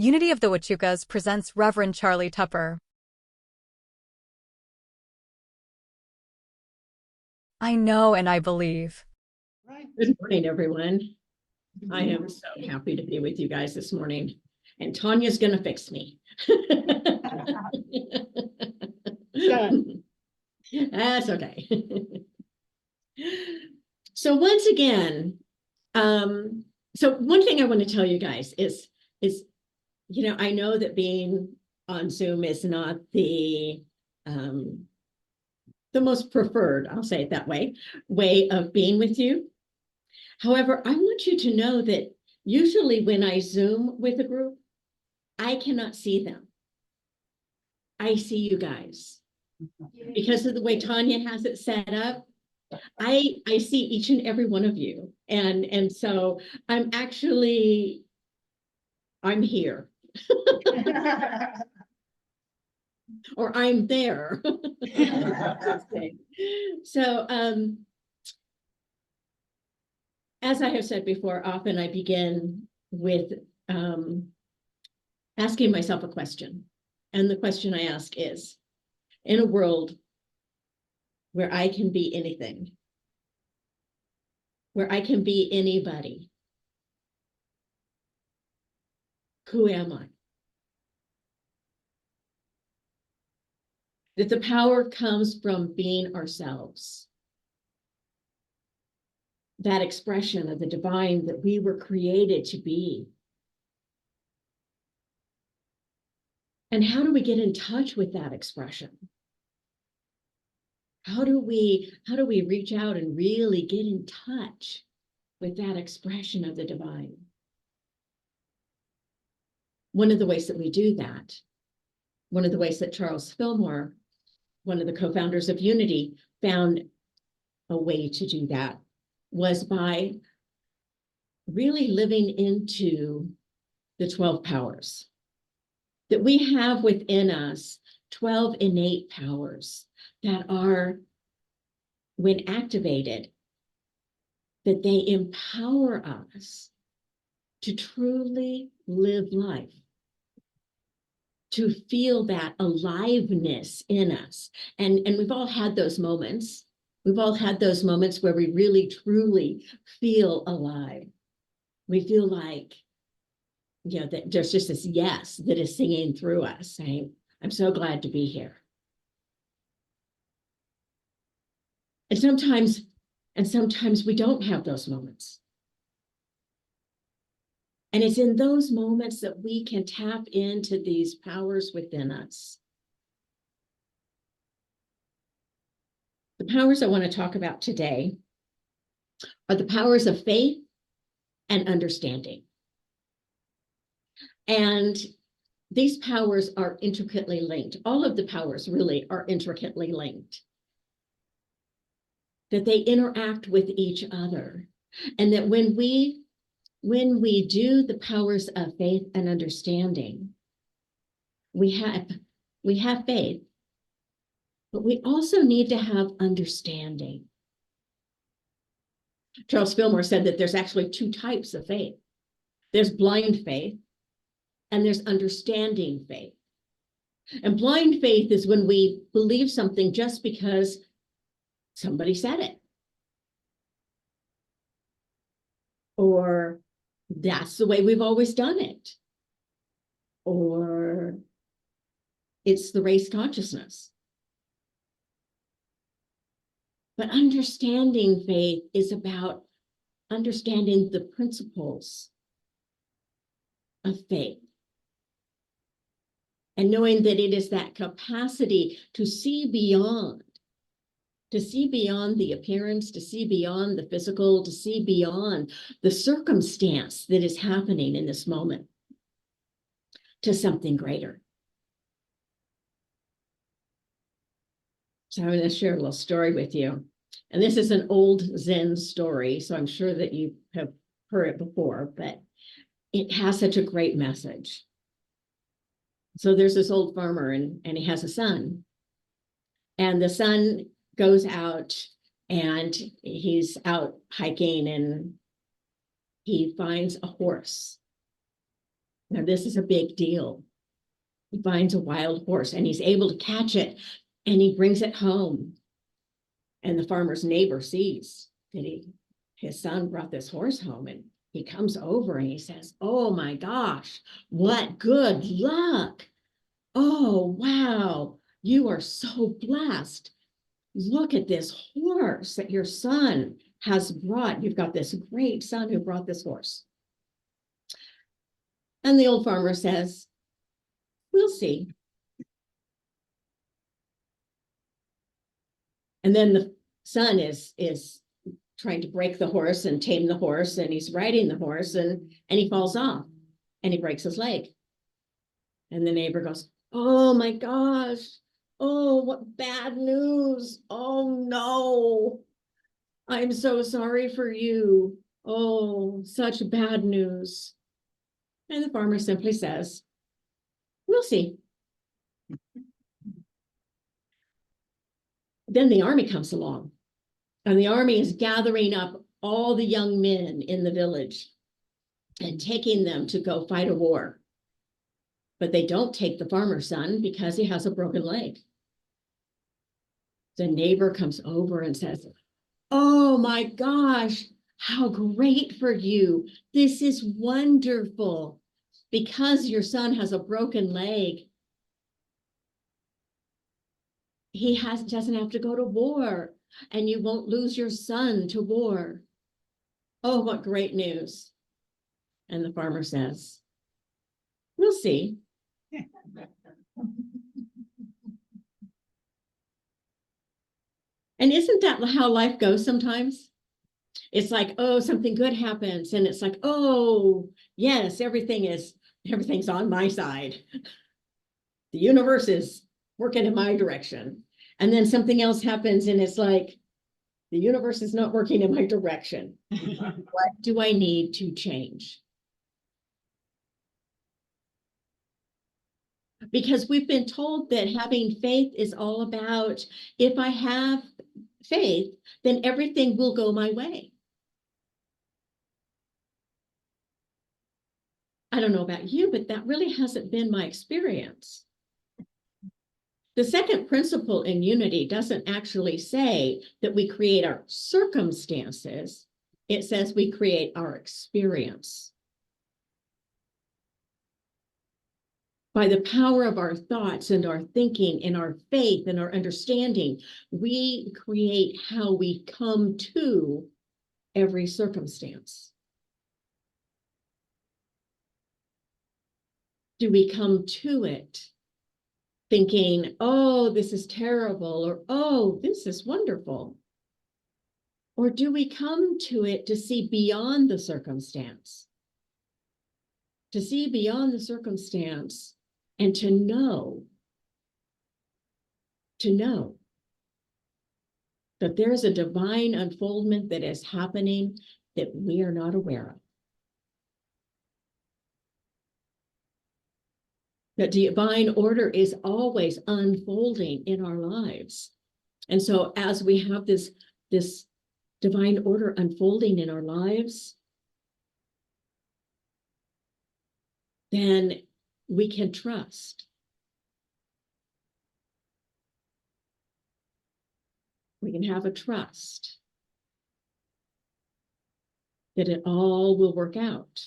Unity of the Huachucas presents Reverend Charli Tupper. I know and I believe. Good morning, everyone. I am so happy to be with you guys this morning. And Tanya's going to fix me. That's okay. So once again, so one thing I want to tell you guys is, I know that being on Zoom is not the most preferred, I'll say it that way of being with you. However, I want you to know that usually when I Zoom with a group, I cannot see them. I see you guys. Because of the way Tanya has it set up, I see each and every one of you. And so I'm here. Or I'm there. So as I have said before, often I begin with asking myself a question. And the question I ask is, in a world where I can be anything, where I can be anybody, who am I? That the power comes from being ourselves. That expression of the divine that we were created to be. And how do we get in touch with that expression? How do we reach out and really get in touch with that expression of the divine? One of the ways that we do that, one of the ways that Charles Fillmore, one of the co-founders of Unity, found a way to do that was by really living into the 12 powers. That we have within us 12 innate powers that are, when activated, that they empower us to truly live life, to feel that aliveness in us. And we've all had those moments. We've all had those moments where we really, truly feel alive. We feel like, that there's just this yes that is singing through us, saying, I'm so glad to be here. And sometimes we don't have those moments. And it's in those moments that we can tap into these powers within us. The powers I want to talk about today are the powers of faith and understanding. And these powers are intricately linked. All of the powers really are intricately linked. That they interact with each other. And that when we do the powers of faith and understanding, we have faith, but we also need to have understanding. Charles Fillmore said that there's actually two types of faith. There's blind faith and there's understanding faith. And blind faith is when we believe something just because somebody said it. Or that's the way we've always done it. Or it's the race consciousness. But understanding faith is about understanding the principles of faith. And knowing that it is that capacity to see beyond the appearance, to see beyond the physical, to see beyond the circumstance that is happening in this moment to something greater. So I'm going to share a little story with you. And this is an old Zen story, so I'm sure that you have heard it before, but it has such a great message. So there's this old farmer and he has a son. And the son goes out and he's out hiking and he finds a horse. Now, this is a big deal. He finds a wild horse and he's able to catch it and he brings it home. And the farmer's neighbor sees that his son brought this horse home, and he comes over and he says, "Oh my gosh, what good luck. Oh, wow, you are so blessed. Look at this horse that your son has brought. You've got this great son who brought this horse." And the old farmer says, "We'll see." And then the son is trying to break the horse and tame the horse, and he's riding the horse, and he falls off and he breaks his leg. And the neighbor goes, "Oh my gosh, oh, what bad news. Oh no, I'm so sorry for you. Oh, such bad news." And the farmer simply says, "We'll see." Then the army comes along, and the army is gathering up all the young men in the village and taking them to go fight a war. But they don't take the farmer's son because he has a broken leg. The neighbor comes over and says, "Oh my gosh, how great for you. This is wonderful. Because your son has a broken leg, he doesn't have to go to war, and you won't lose your son to war. Oh, what great news." And the farmer says, "We'll see." And isn't that how life goes sometimes? It's like, oh, something good happens, and it's like, oh, yes, everything's on my side. The universe is working in my direction. And then something else happens, and it's like, the universe is not working in my direction. What do I need to change? Because we've been told that having faith is all about, if I have faith, then everything will go my way. I don't know about you, but that really hasn't been my experience. The second principle in unity doesn't actually say that we create our circumstances. It says we create our experience. By the power of our thoughts and our thinking and our faith and our understanding, we create how we come to every circumstance. Do we come to it thinking, oh, this is terrible, or oh, this is wonderful? Or do we come to it to see beyond the circumstance? To see beyond the circumstance and to know that there is a divine unfoldment that is happening that we are not aware of. That divine order is always unfolding in our lives. And so as we have this divine order unfolding in our lives, then we can trust. We can have a trust that it all will work out.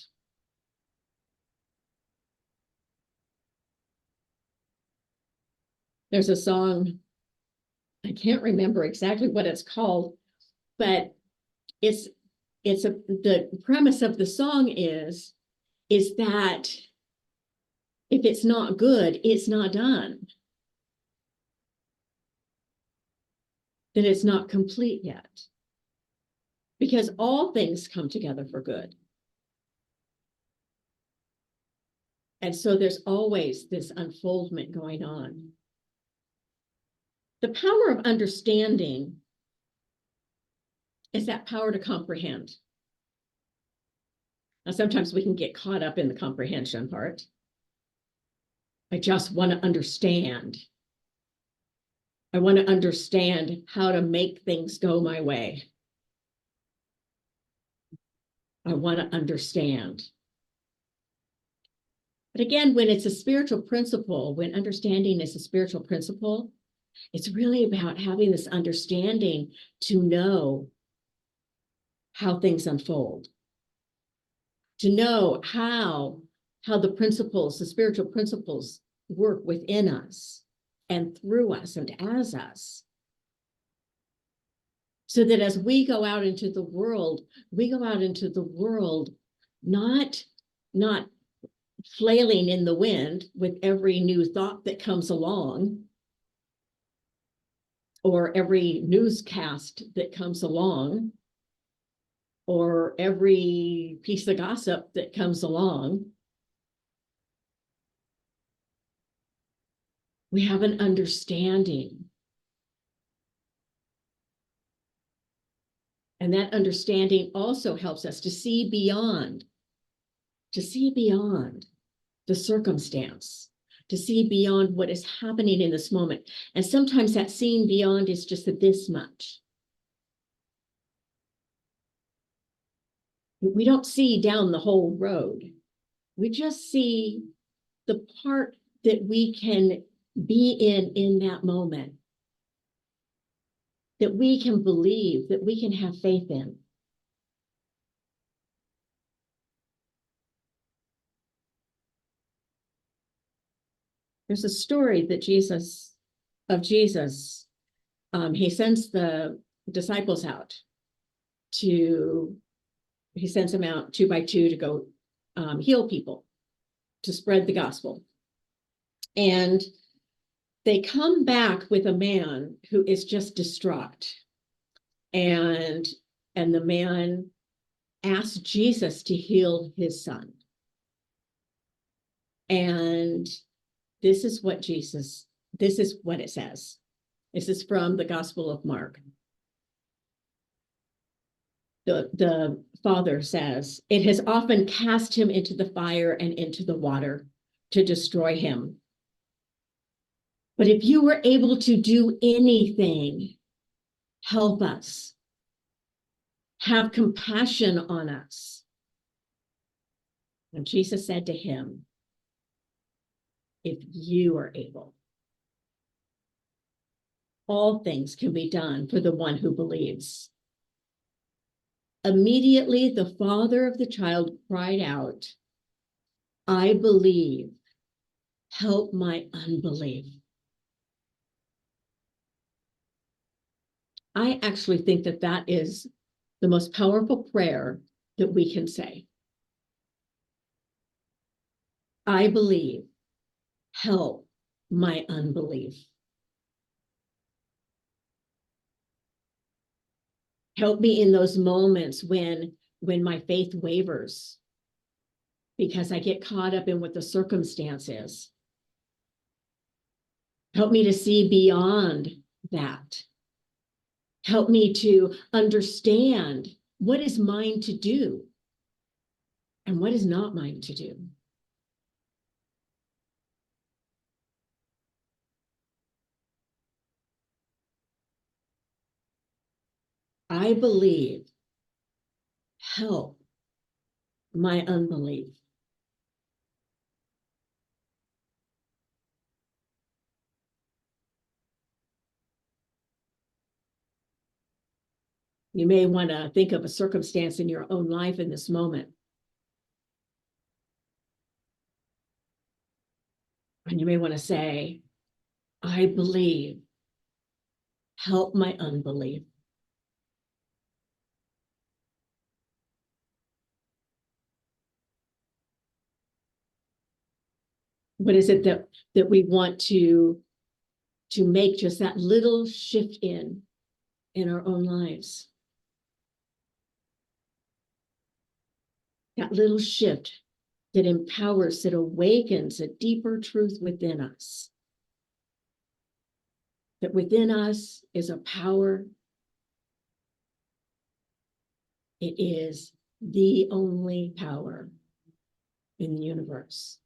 There's a song, I can't remember exactly what it's called, but the premise of the song is that if it's not good, it's not done. That it's not complete yet. Because all things come together for good. And so there's always this unfoldment going on. The power of understanding is that power to comprehend. Now, sometimes we can get caught up in the comprehension part. I just want to understand. I want to understand how to make things go my way. I want to understand. But again, when it's a spiritual principle, when understanding is a spiritual principle, it's really about having this understanding to know how things unfold, to know how the principles, the spiritual principles work within us and through us and as us. So that as we go out into the world, we go out into the world not flailing in the wind with every new thought that comes along or every newscast that comes along or every piece of gossip that comes along. We have an understanding. And that understanding also helps us to see beyond the circumstance, to see beyond what is happening in this moment. And sometimes that seeing beyond is just this much. We don't see down the whole road. We just see the part that we can be in that moment, that we can believe, that we can have faith in. There's a story that Jesus, he sends the disciples out he sends them out 2 by 2 to go heal people, to spread the gospel. And they come back with a man who is just distraught. And the man asks Jesus to heal his son. And this is what it says. This is from the Gospel of Mark. The father says, "It has often cast him into the fire and into the water to destroy him. But if you were able to do anything, help us. Have compassion on us." And Jesus said to him, "If you are able, all things can be done for the one who believes." Immediately, the father of the child cried out, "I believe, help my unbelief." I actually think that is the most powerful prayer that we can say. I believe, help my unbelief. Help me in those moments when my faith wavers because I get caught up in what the circumstance is. Help me to see beyond that. Help me to understand what is mine to do and what is not mine to do. I believe, help my unbelief. You may want to think of a circumstance in your own life in this moment. And you may want to say, I believe, help my unbelief. What is it that we want to make just that little shift in our own lives? That little shift that empowers, that awakens a deeper truth within us. That within us is a power. It is the only power in the universe.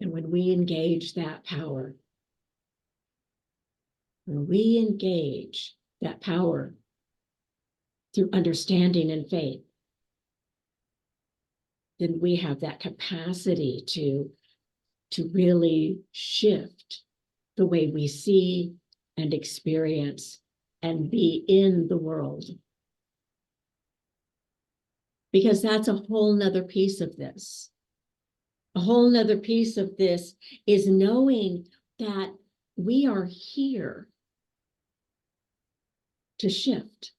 And when we engage that power, through understanding and faith, then we have that capacity to really shift the way we see and experience and be in the world. Because that's a whole nother piece of this. A whole nother piece of this is knowing that we are here to shift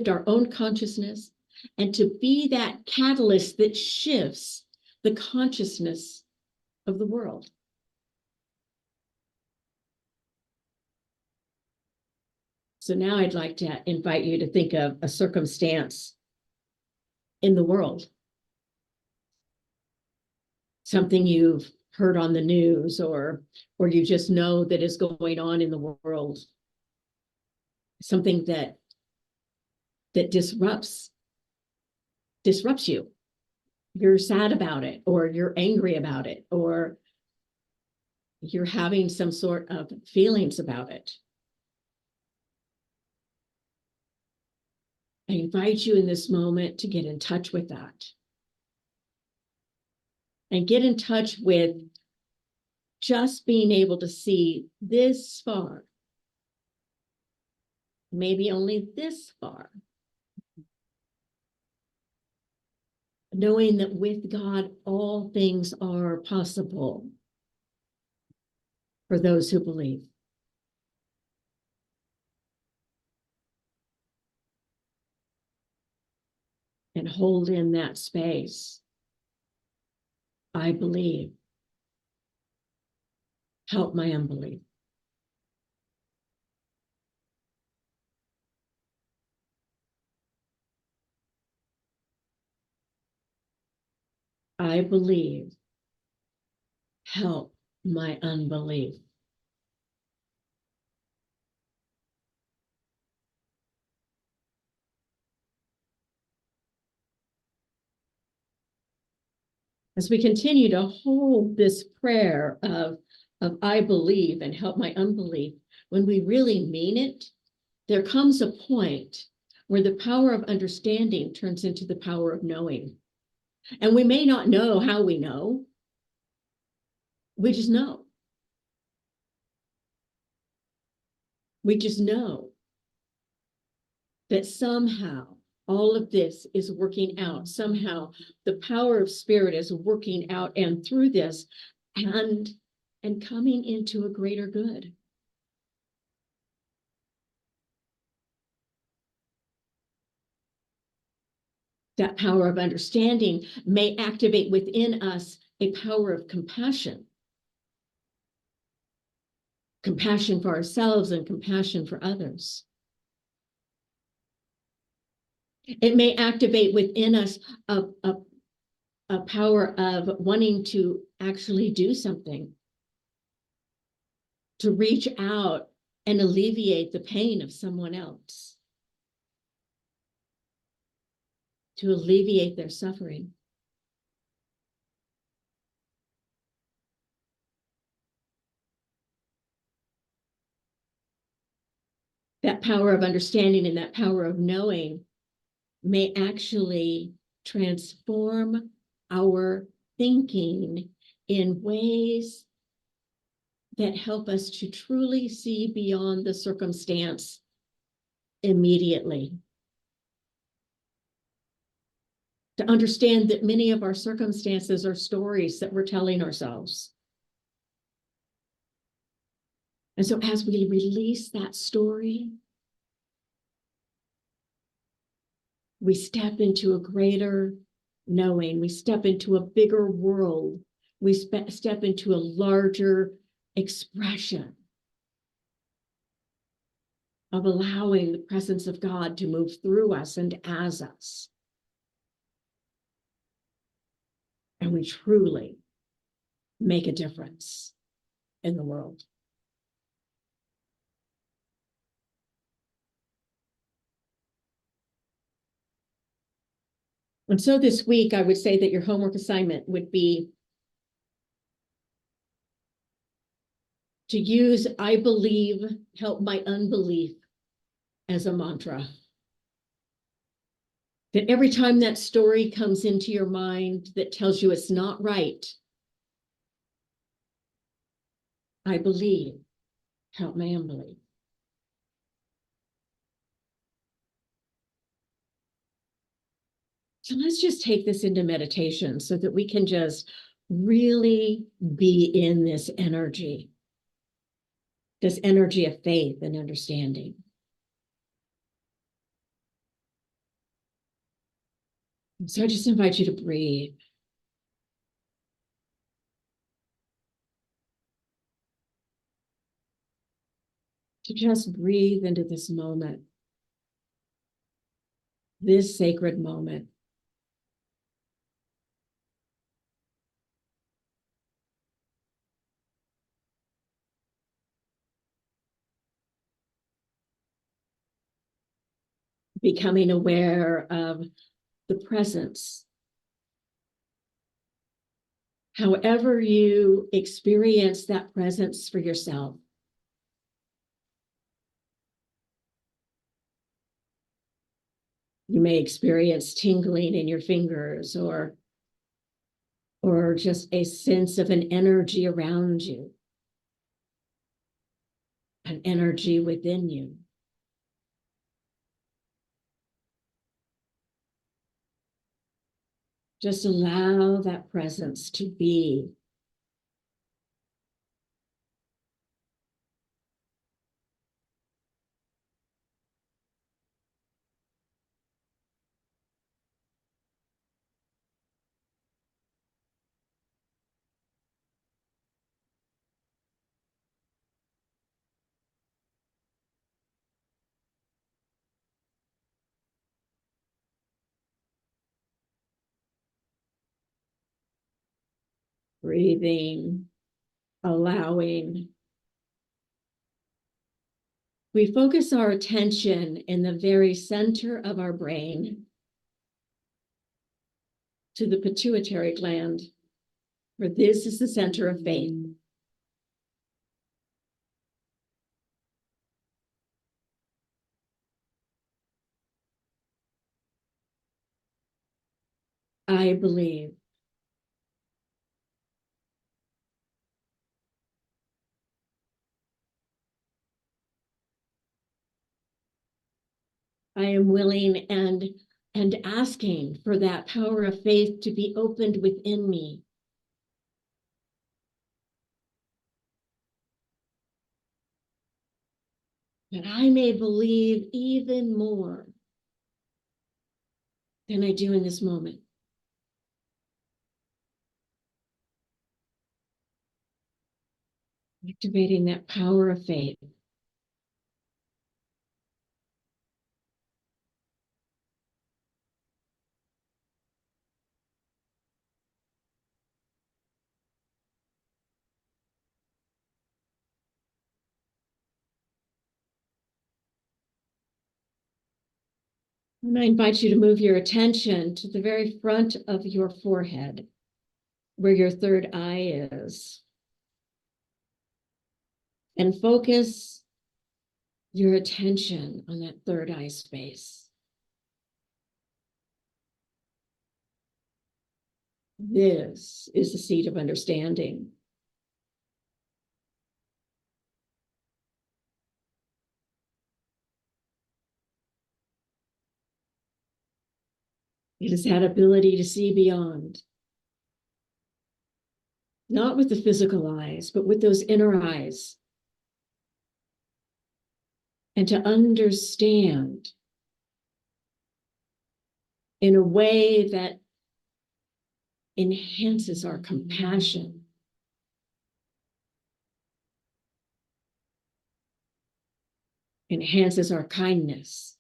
our own consciousness and to be that catalyst that shifts the consciousness of the world. So now I'd like to invite you to think of a circumstance in the world. Something you've heard on the news or you just know that is going on in the world. Something that disrupts you. You're sad about it, or you're angry about it, or you're having some sort of feelings about it. I invite you in this moment to get in touch with that. And get in touch with just being able to see this far, maybe only this far. Knowing that with God, all things are possible for those who believe. And hold in that space. I believe. Help my unbelief. I believe. Help my unbelief. As we continue to hold this prayer of I believe and help my unbelief, when we really mean it, there comes a point where the power of understanding turns into the power of knowing. And we may not know how we know. We just know. We just know that somehow all of this is working out. Somehow the power of spirit is working out and through this and coming into a greater good. That power of understanding may activate within us a power of compassion. Compassion for ourselves and compassion for others. It may activate within us a power of wanting to actually do something, to reach out and alleviate the pain of someone else, to alleviate their suffering. That power of understanding and that power of knowing may actually transform our thinking in ways that help us to truly see beyond the circumstance immediately. To understand that many of our circumstances are stories that we're telling ourselves. And so as we release that story, we step into a greater knowing. We step into a bigger world. We step into a larger expression of allowing the presence of God to move through us and as us. And we truly make a difference in the world. And so this week, I would say that your homework assignment would be to use I believe, help my unbelief as a mantra. That every time that story comes into your mind that tells you it's not right, I believe, help my unbelief. So let's just take this into meditation so that we can just really be in this energy of faith and understanding. So I just invite you to breathe. To just breathe into this moment, this sacred moment. Becoming aware of the presence. However you experience that presence for yourself. You may experience tingling in your fingers or just a sense of an energy around you, an energy within you. Just allow that presence to be. Breathing, allowing. We focus our attention in the very center of our brain to the pituitary gland, for this is the center of faith. I believe. I am willing and asking for that power of faith to be opened within me. That I may believe even more than I do in this moment. Activating that power of faith. And I invite you to move your attention to the very front of your forehead, where your third eye is. And focus your attention on that third eye space. This is the seat of understanding. It is that ability to see beyond. Not with the physical eyes, but with those inner eyes. And to understand in a way that enhances our compassion. Enhances our kindness.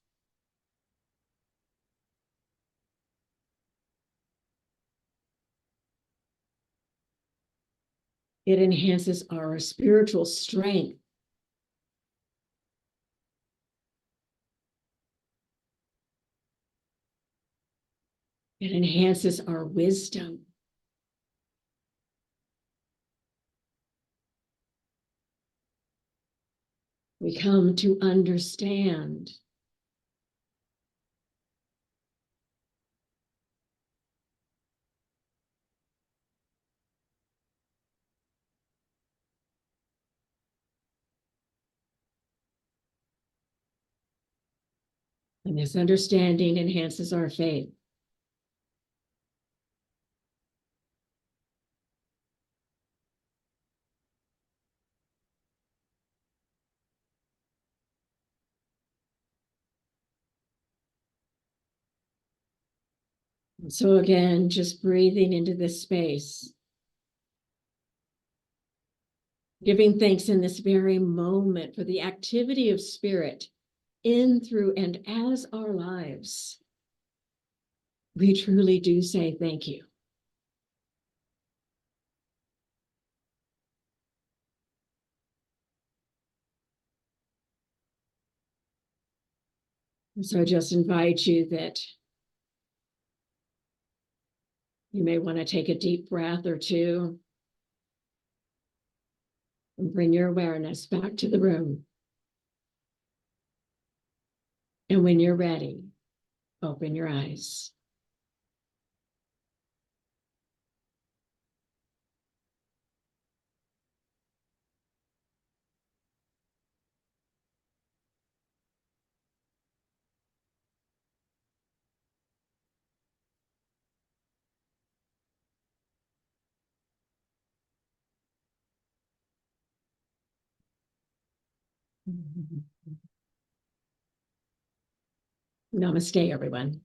It enhances our spiritual strength. It enhances our wisdom. We come to understand And this understanding enhances our faith. And so again, just breathing into this space, giving thanks in this very moment for the activity of spirit in, through, and as our lives. We truly do say thank you. And so I just invite you that you may want to take a deep breath or two and bring your awareness back to the room. And when you're ready, open your eyes. Namaste, everyone.